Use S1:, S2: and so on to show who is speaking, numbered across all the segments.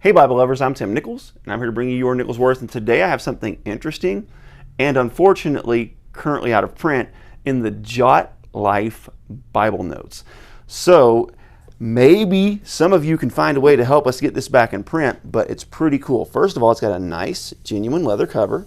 S1: Hey Bible lovers, I'm Tim Nichols, and I'm here to bring you your Nichols Worth, and today I have something interesting and unfortunately currently out of print in the Jot Life Bible Notes. So maybe some of you can find a way to help us get this back in print, but it's pretty cool. First of all, it's got a nice genuine leather cover.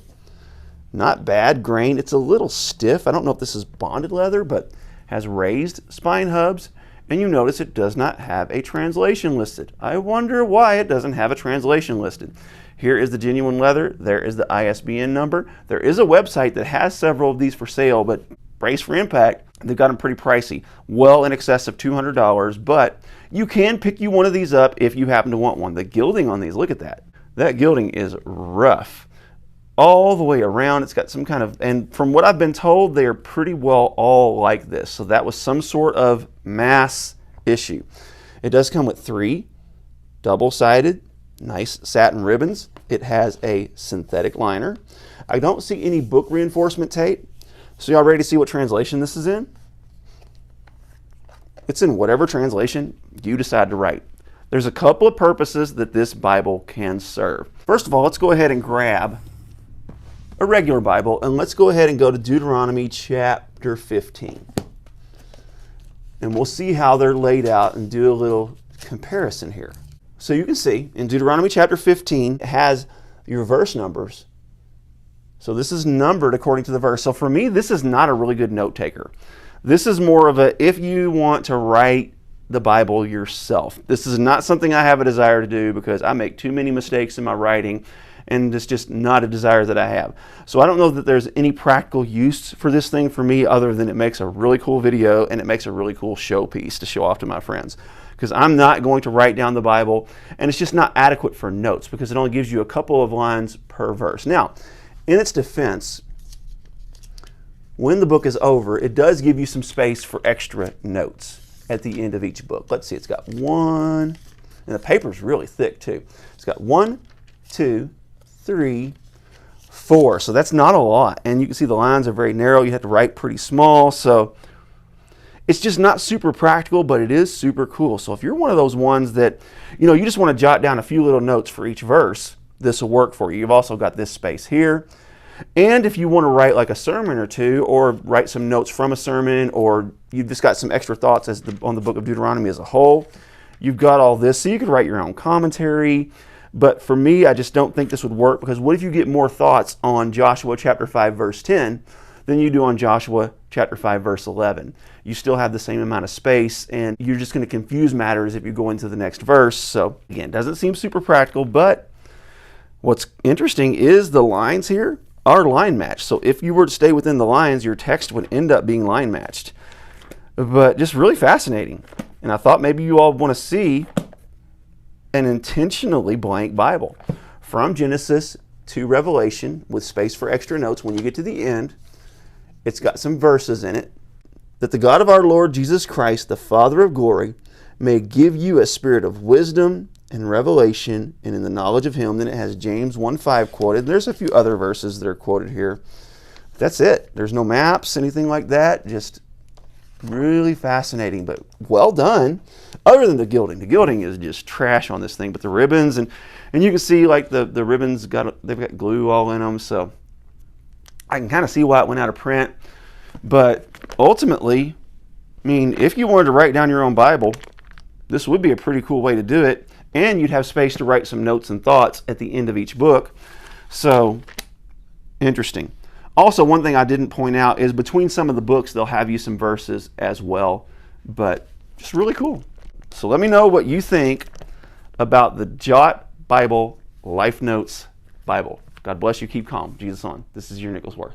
S1: Not bad grain. It's a little stiff. I don't know if this is bonded leather, but has raised spine hubs. And you notice it does not have a translation listed. I wonder why it doesn't have a translation listed. Here is the genuine leather. There is the ISBN number. There is a website that has several of these for sale, but brace for impact. They've got them pretty pricey, well in excess of $200, but you can pick you one of these up if you happen to want one. The gilding on these, look at that. That gilding is rough. All the way around. It's got some kind of, and from what I've been told, they are pretty well all like this. So that was some sort of mass issue. It does come with 3 double-sided, nice satin ribbons. It has a synthetic liner. I don't see any book reinforcement tape. So y'all ready to see what translation this is in? It's in whatever translation you decide to write. There's a couple of purposes that this Bible can serve. First of all, let's go ahead and grab a regular Bible, and let's go ahead and go to Deuteronomy chapter 15. And we'll see how they're laid out and do a little comparison here. So you can see in Deuteronomy chapter 15, it has your verse numbers. So this is numbered according to the verse. So for me, this is not a really good note taker. This is more of a, if you want to write the Bible yourself. This is not something I have a desire to do because I make too many mistakes in my writing, and it's just not a desire that I have. So I don't know that there's any practical use for this thing for me other than it makes a really cool video and it makes a really cool showpiece to show off to my friends. Because I'm not going to write down the Bible, and it's just not adequate for notes because it only gives you a couple of lines per verse. Now, in its defense, when the book is over, it does give you some space for extra notes at the end of each book. Let's see, it's got 1, and the paper's really thick too. It's got 1, 2, 3, 4. So that's not a lot. And you can see the lines are very narrow. You have to write pretty small. So it's just not super practical, but it is super cool. So if you're one of those ones that, you just want to jot down a few little notes for each verse, this will work for you. You've also got this space here. And if you want to write like a sermon or two, or write some notes from a sermon, or you've just got some extra thoughts on the book of Deuteronomy as a whole, you've got all this. So you could write your own commentary. But for me, I just don't think this would work, because what if you get more thoughts on Joshua chapter 5 verse 10 than you do on Joshua chapter 5 verse 11? You still have the same amount of space, and you're just going to confuse matters if you go into the next verse. So again, doesn't seem super practical, but what's interesting is the lines here are line matched. So if you were to stay within the lines, your text would end up being line matched. But just really fascinating. And I thought maybe you all want to see an intentionally blank Bible from Genesis to Revelation with space for extra notes. When you get to the end, it's got some verses in it. That the God of our Lord Jesus Christ, the Father of glory, may give you a spirit of wisdom and revelation and in the knowledge of him. Then it has James 1:5 quoted. There's a few other verses that are quoted here. That's it. There's no maps, anything like that. Just really fascinating, but well done. Other than the gilding. The gilding is just trash on this thing, but the ribbons, and you can see like the ribbons, they've got glue all in them, so I can kind of see why it went out of print. But ultimately, I mean, if you wanted to write down your own Bible, this would be a pretty cool way to do it, and you'd have space to write some notes and thoughts at the end of each book. So interesting. Also, one thing I didn't point out is between some of the books, they'll have you some verses as well, but just really cool. So let me know what you think about the Jot Bible Life Notes Bible. God bless you. Keep calm. Jesus on. This is your Nichols Worth.